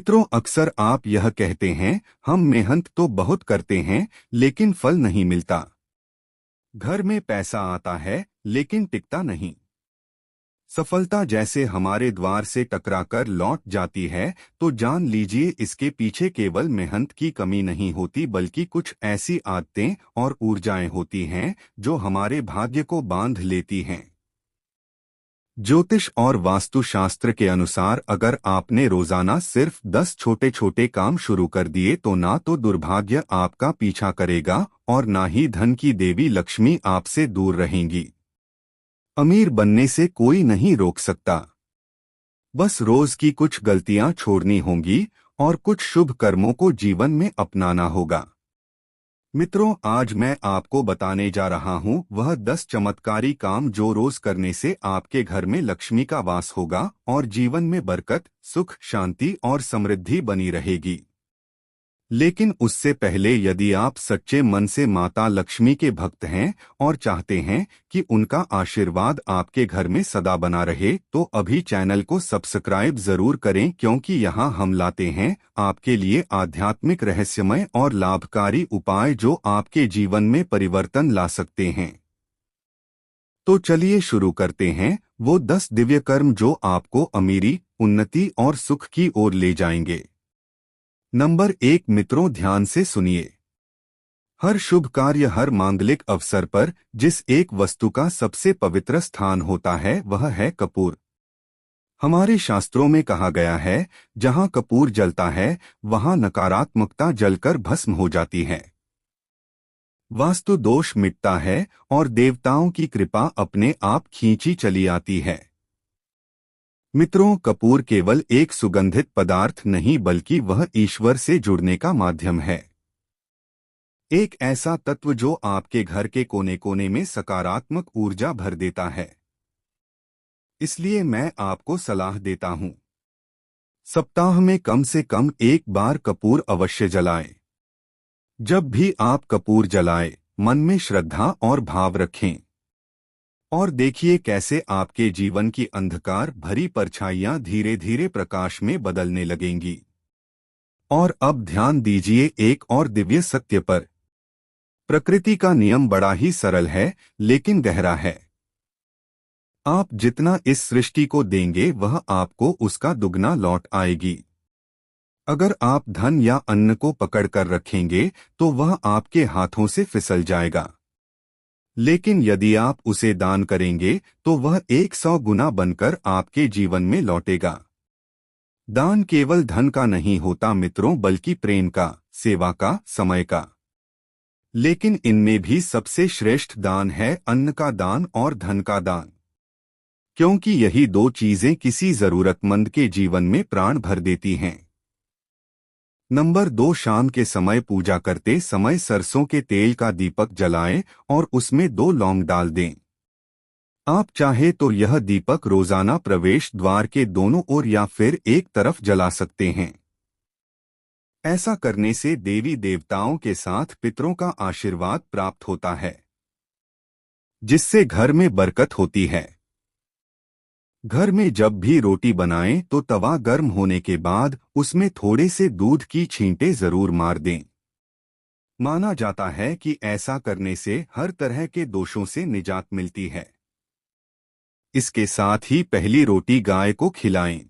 मित्रों, अक्सर आप यह कहते हैं, हम मेहनत तो बहुत करते हैं लेकिन फल नहीं मिलता। घर में पैसा आता है लेकिन टिकता नहीं। सफलता जैसे हमारे द्वार से टकराकर लौट जाती है तो जान लीजिए इसके पीछे केवल मेहनत की कमी नहीं होती बल्कि कुछ ऐसी आदतें और ऊर्जाएं होती हैं जो हमारे भाग्य को बांध लेती हैं। ज्योतिष और वास्तुशास्त्र के अनुसार अगर आपने रोजाना सिर्फ 10 छोटे छोटे काम शुरू कर दिए तो ना तो दुर्भाग्य आपका पीछा करेगा और ना ही धन की देवी लक्ष्मी आपसे दूर रहेंगी। अमीर बनने से कोई नहीं रोक सकता, बस रोज की कुछ गलतियां छोड़नी होंगी और कुछ शुभ कर्मों को जीवन में अपनाना होगा। मित्रों, आज मैं आपको बताने जा रहा हूं वह 10 चमत्कारी काम जो रोज करने से आपके घर में लक्ष्मी का वास होगा और जीवन में बरकत, सुख, शांति और समृद्धि बनी रहेगी। लेकिन उससे पहले यदि आप सच्चे मन से माता लक्ष्मी के भक्त हैं और चाहते हैं कि उनका आशीर्वाद आपके घर में सदा बना रहे तो अभी चैनल को सब्सक्राइब जरूर करें, क्योंकि यहाँ हम लाते हैं आपके लिए आध्यात्मिक, रहस्यमय और लाभकारी उपाय जो आपके जीवन में परिवर्तन ला सकते हैं। तो चलिए शुरू करते हैं वो 10 दिव्य कर्म जो आपको अमीरी, उन्नति और सुख की ओर ले जाएंगे। नंबर 1, मित्रों ध्यान से सुनिए। हर शुभ कार्य, हर मांगलिक अवसर पर जिस एक वस्तु का सबसे पवित्र स्थान होता है वह है कपूर। हमारे शास्त्रों में कहा गया है, जहां कपूर जलता है वहां नकारात्मकता जलकर भस्म हो जाती है, वास्तु दोष मिटता है और देवताओं की कृपा अपने आप खींची चली आती है। मित्रों, कपूर केवल एक सुगंधित पदार्थ नहीं बल्कि वह ईश्वर से जुड़ने का माध्यम है। एक ऐसा तत्व जो आपके घर के कोने कोने में सकारात्मक ऊर्जा भर देता है। इसलिए मैं आपको सलाह देता हूं, सप्ताह में कम से कम एक बार कपूर अवश्य जलाएं। जब भी आप कपूर जलाएं, मन में श्रद्धा और भाव रखें और देखिए कैसे आपके जीवन की अंधकार भरी परछाइयां धीरे धीरे प्रकाश में बदलने लगेंगी। और अब ध्यान दीजिए एक और दिव्य सत्य पर। प्रकृति का नियम बड़ा ही सरल है लेकिन गहरा है। आप जितना इस सृष्टि को देंगे वह आपको उसका दुगना लौट आएगी। अगर आप धन या अन्न को पकड़ कर रखेंगे तो वह आपके हाथों से फिसल जाएगा, लेकिन यदि आप उसे दान करेंगे तो वह 100 गुना बनकर आपके जीवन में लौटेगा। दान केवल धन का नहीं होता मित्रों, बल्कि प्रेम का, सेवा का, समय का। लेकिन इनमें भी सबसे श्रेष्ठ दान है अन्न का दान और धन का दान, क्योंकि यही दो चीजें किसी जरूरतमंद के जीवन में प्राण भर देती हैं। नंबर 2, शाम के समय पूजा करते समय सरसों के तेल का दीपक जलाएं और उसमें 2 लौंग डाल दें। आप चाहे तो यह दीपक रोजाना प्रवेश द्वार के दोनों ओर या फिर एक तरफ जला सकते हैं। ऐसा करने से देवी देवताओं के साथ पितरों का आशीर्वाद प्राप्त होता है, जिससे घर में बरकत होती है। घर में जब भी रोटी बनाएं तो तवा गर्म होने के बाद उसमें थोड़े से दूध की छींटे जरूर मार दें। माना जाता है कि ऐसा करने से हर तरह के दोषों से निजात मिलती है। इसके साथ ही पहली रोटी गाय को खिलाएं।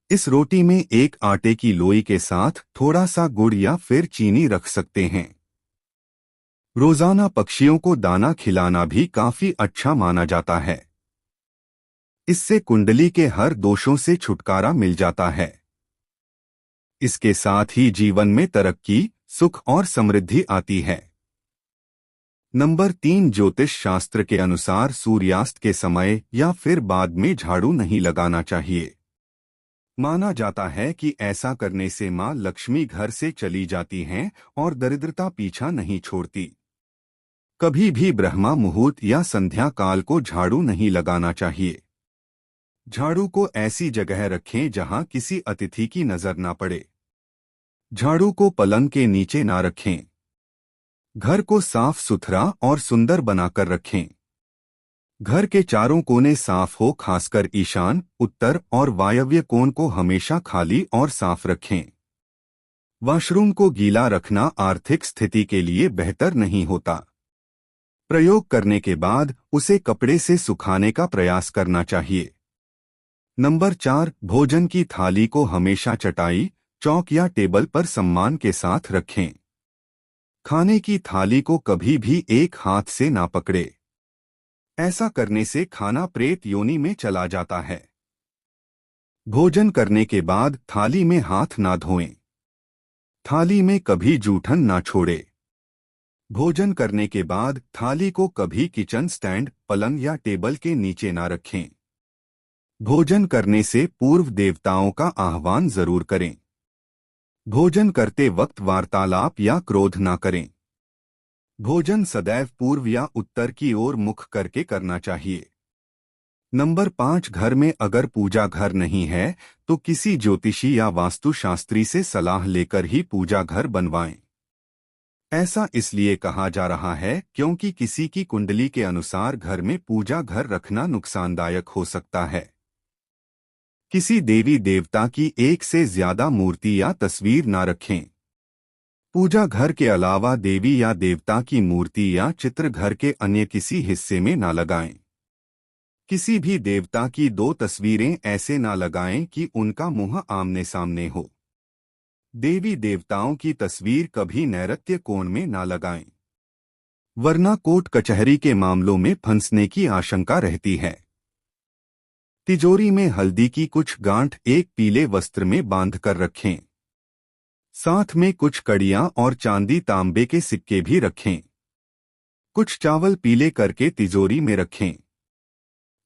इस रोटी में एक आटे की लोई के साथ थोड़ा सा गुड़ या फिर चीनी रख सकते हैं। रोजाना पक्षियों को दाना खिलाना भी काफी अच्छा माना जाता है। इससे कुंडली के हर दोषों से छुटकारा मिल जाता है। इसके साथ ही जीवन में तरक्की, सुख और समृद्धि आती है। नंबर 3, ज्योतिष शास्त्र के अनुसार सूर्यास्त के समय या फिर बाद में झाड़ू नहीं लगाना चाहिए। माना जाता है कि ऐसा करने से मां लक्ष्मी घर से चली जाती हैं और दरिद्रता पीछा नहीं छोड़ती। कभी भी ब्रह्मा मुहूर्त या संध्या काल को झाड़ू नहीं लगाना चाहिए। झाड़ू को ऐसी जगह रखें जहां किसी अतिथि की नजर ना पड़े। झाड़ू को पलंग के नीचे ना रखें। घर को साफ सुथरा और सुंदर बनाकर रखें। घर के चारों कोने साफ हो, खासकर ईशान, उत्तर और वायव्य कोण को हमेशा खाली और साफ रखें। वॉशरूम को गीला रखना आर्थिक स्थिति के लिए बेहतर नहीं होता। प्रयोग करने के बाद उसे कपड़े से सुखाने का प्रयास करना चाहिए। नंबर 4, भोजन की थाली को हमेशा चटाई, चौक या टेबल पर सम्मान के साथ रखें। खाने की थाली को कभी भी एक हाथ से ना पकड़े। ऐसा करने से खाना प्रेत योनि में चला जाता है। भोजन करने के बाद थाली में हाथ ना धोएं। थाली में कभी जूठन ना छोड़े। भोजन करने के बाद थाली को कभी किचन स्टैंड, पलंग या टेबल के नीचे ना रखें। भोजन करने से पूर्व देवताओं का आह्वान जरूर करें। भोजन करते वक्त वार्तालाप या क्रोध ना करें। भोजन सदैव पूर्व या उत्तर की ओर मुख करके करना चाहिए। नंबर 5, घर में अगर पूजा घर नहीं है तो किसी ज्योतिषी या वास्तुशास्त्री से सलाह लेकर ही पूजा घर बनवाएं। ऐसा इसलिए कहा जा रहा है क्योंकि किसी की कुंडली के अनुसार घर में पूजा घर रखना नुकसानदायक हो सकता है। किसी देवी देवता की एक से ज्यादा मूर्ति या तस्वीर ना रखें। पूजा घर के अलावा देवी या देवता की मूर्ति या चित्र घर के अन्य किसी हिस्से में ना लगाएं। किसी भी देवता की 2 तस्वीरें ऐसे ना लगाएं कि उनका मुंह आमने सामने हो। देवी देवताओं की तस्वीर कभी नैऋत्य कोण में ना लगाएं, वरना कोर्ट कचहरी के मामलों में फंसने की आशंका रहती है। तिजोरी में हल्दी की कुछ गांठ एक पीले वस्त्र में बांध कर रखें। साथ में कुछ कड़ियां और चांदी तांबे के सिक्के भी रखें। कुछ चावल पीले करके तिजोरी में रखें।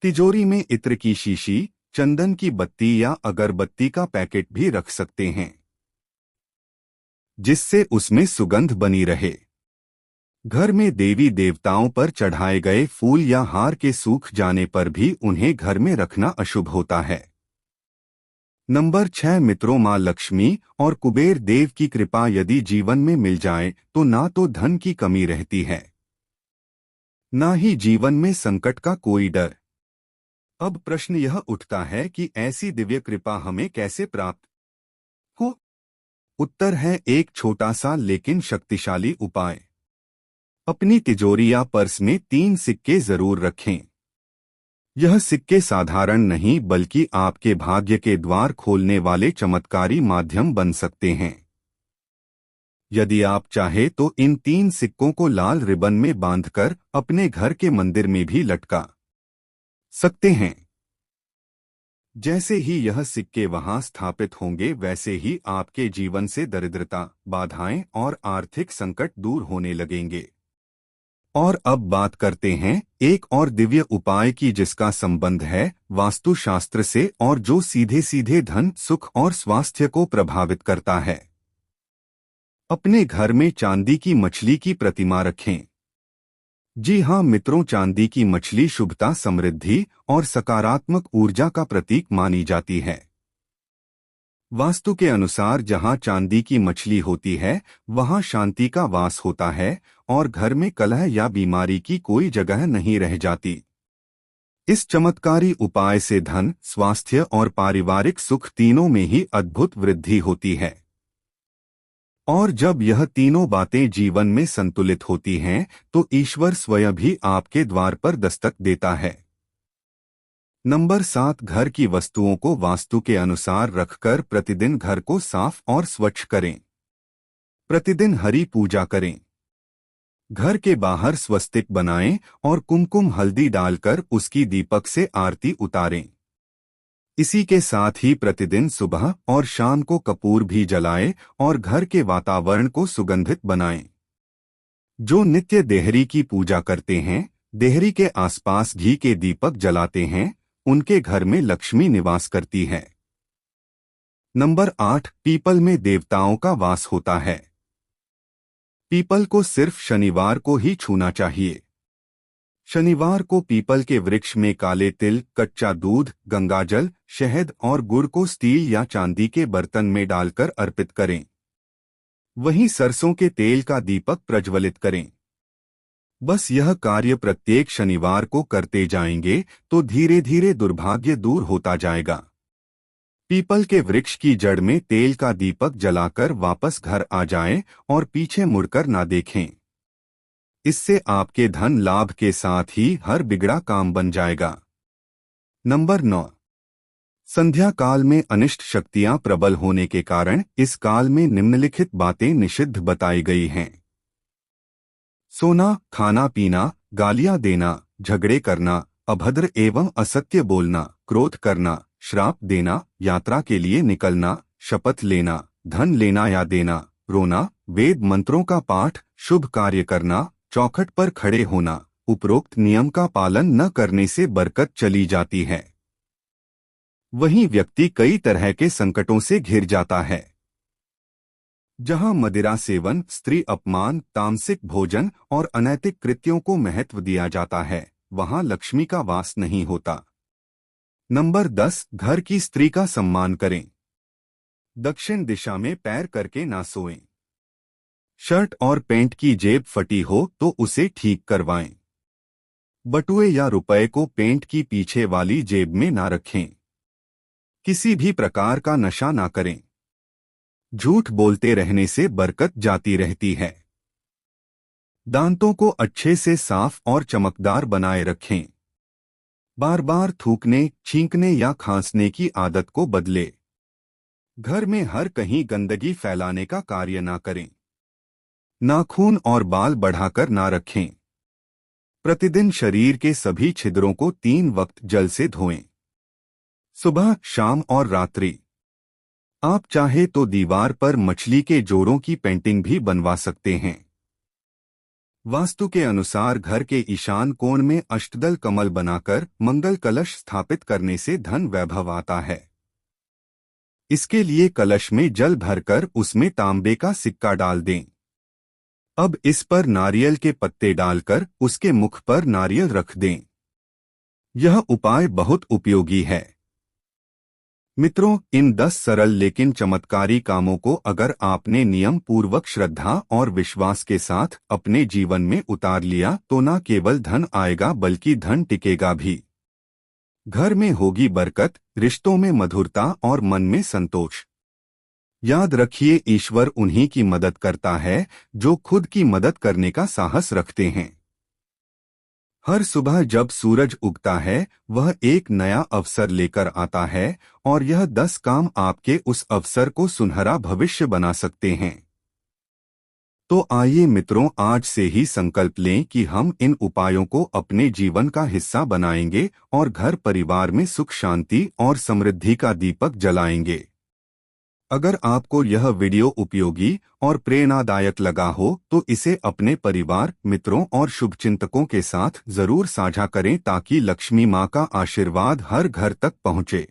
तिजोरी में इत्र की शीशी, चंदन की बत्ती या अगरबत्ती का पैकेट भी रख सकते हैं, जिससे उसमें सुगंध बनी रहे। घर में देवी देवताओं पर चढ़ाए गए फूल या हार के सूख जाने पर भी उन्हें घर में रखना अशुभ होता है। नंबर 6, मित्रों, मां लक्ष्मी और कुबेर देव की कृपा यदि जीवन में मिल जाए तो ना तो धन की कमी रहती है, ना ही जीवन में संकट का कोई डर। अब प्रश्न यह उठता है कि ऐसी दिव्य कृपा हमें कैसे प्राप्त हो? उत्तर है एक छोटा सा लेकिन शक्तिशाली उपाय। अपनी तिजोरी या पर्स में 3 सिक्के जरूर रखें। यह सिक्के साधारण नहीं बल्कि आपके भाग्य के द्वार खोलने वाले चमत्कारी माध्यम बन सकते हैं। यदि आप चाहे तो इन 3 सिक्कों को लाल रिबन में बांधकर अपने घर के मंदिर में भी लटका सकते हैं। जैसे ही यह सिक्के वहां स्थापित होंगे वैसे ही आपके जीवन से दरिद्रता, बाधाएं और आर्थिक संकट दूर होने लगेंगे। और अब बात करते हैं एक और दिव्य उपाय की जिसका संबंध है वास्तुशास्त्र से और जो सीधे सीधे धन, सुख और स्वास्थ्य को प्रभावित करता है। अपने घर में चांदी की मछली की प्रतिमा रखें। जी हाँ मित्रों, चांदी की मछली शुभता, समृद्धि और सकारात्मक ऊर्जा का प्रतीक मानी जाती है। वास्तु के अनुसार जहाँ चांदी की मछली होती है वहाँ शांति का वास होता है और घर में कलह या बीमारी की कोई जगह नहीं रह जाती। इस चमत्कारी उपाय से धन, स्वास्थ्य और पारिवारिक सुख तीनों में ही अद्भुत वृद्धि होती है। और जब यह तीनों बातें जीवन में संतुलित होती हैं तो ईश्वर स्वयं भी आपके द्वार पर दस्तक देता है। नंबर 7, घर की वस्तुओं को वास्तु के अनुसार रखकर प्रतिदिन घर को साफ और स्वच्छ करें। प्रतिदिन हरि पूजा करें। घर के बाहर स्वस्तिक बनाएं और कुमकुम हल्दी डालकर उसकी दीपक से आरती उतारें। इसी के साथ ही प्रतिदिन सुबह और शाम को कपूर भी जलाएं और घर के वातावरण को सुगंधित बनाएं। जो नित्य देहरी की पूजा करते हैं, देहरी के आसपास घी के दीपक जलाते हैं, उनके घर में लक्ष्मी निवास करती है। नंबर 8, पीपल में देवताओं का वास होता है। पीपल को सिर्फ शनिवार को ही छूना चाहिए। शनिवार को पीपल के वृक्ष में काले तिल, कच्चा दूध, गंगाजल, शहद और गुड़ को स्टील या चांदी के बर्तन में डालकर अर्पित करें। वहीं सरसों के तेल का दीपक प्रज्वलित करें। बस यह कार्य प्रत्येक शनिवार को करते जाएंगे तो धीरे धीरे दुर्भाग्य दूर होता जाएगा। पीपल के वृक्ष की जड़ में तेल का दीपक जलाकर वापस घर आ जाएं और पीछे मुड़कर ना देखें। इससे आपके धन लाभ के साथ ही हर बिगड़ा काम बन जाएगा। नंबर 9। संध्या काल में अनिष्ट शक्तियां प्रबल होने के कारण इस काल में निम्नलिखित बातें निषिद्ध बताई गई हैं। सोना, खाना पीना, गालियां देना, झगड़े करना, अभद्र एवं असत्य बोलना, क्रोध करना, श्राप देना, यात्रा के लिए निकलना, शपथ लेना, धन लेना या देना, रोना, वेद मंत्रों का पाठ, शुभ कार्य करना, चौखट पर खड़े होना, उपरोक्त नियम का पालन न करने से बरकत चली जाती है। वहीं व्यक्ति कई तरह के संकटों से घिर जाता है। जहां मदिरा सेवन, स्त्री अपमान, तामसिक भोजन और अनैतिक कृत्यों को महत्व दिया जाता है, वहां लक्ष्मी का वास नहीं होता। नंबर 10। घर की स्त्री का सम्मान करें। दक्षिण दिशा में पैर करके ना सोएं। शर्ट और पैंट की जेब फटी हो तो उसे ठीक करवाएं। बटुए या रुपए को पैंट की पीछे वाली जेब में ना रखें। किसी भी प्रकार का नशा ना करें। झूठ बोलते रहने से बरकत जाती रहती है। दांतों को अच्छे से साफ और चमकदार बनाए रखें। बार बार थूकने, छींकने या खांसने की आदत को बदले। घर में हर कहीं गंदगी फैलाने का कार्य ना करें। नाखून और बाल बढ़ाकर ना रखें। प्रतिदिन शरीर के सभी छिद्रों को 3 वक्त जल से धोएं। सुबह, शाम और रात्रि। आप चाहे तो दीवार पर मछली के जोड़ों की पेंटिंग भी बनवा सकते हैं। वास्तु के अनुसार घर के ईशान कोण में अष्टदल कमल बनाकर मंगल कलश स्थापित करने से धन वैभव आता है। इसके लिए कलश में जल भरकर उसमें तांबे का सिक्का डाल दें। अब इस पर नारियल के पत्ते डालकर उसके मुख पर नारियल रख दें। यह उपाय बहुत उपयोगी है। मित्रों, इन 10 सरल लेकिन चमत्कारी कामों को अगर आपने नियम पूर्वक श्रद्धा और विश्वास के साथ अपने जीवन में उतार लिया तो न केवल धन आएगा बल्कि धन टिकेगा भी। घर में होगी बरकत, रिश्तों में मधुरता और मन में संतोष। याद रखिए, ईश्वर उन्हीं की मदद करता है जो खुद की मदद करने का साहस रखते हैं। हर सुबह जब सूरज उगता है वह एक नया अवसर लेकर आता है और यह 10 काम आपके उस अवसर को सुनहरा भविष्य बना सकते हैं। तो आइए मित्रों, आज से ही संकल्प लें कि हम इन उपायों को अपने जीवन का हिस्सा बनाएंगे और घर परिवार में सुख शांति और समृद्धि का दीपक जलाएंगे। अगर आपको यह वीडियो उपयोगी और प्रेरणादायक लगा हो तो इसे अपने परिवार, मित्रों और शुभचिंतकों के साथ जरूर साझा करें ताकि लक्ष्मी माँ का आशीर्वाद हर घर तक पहुँचे।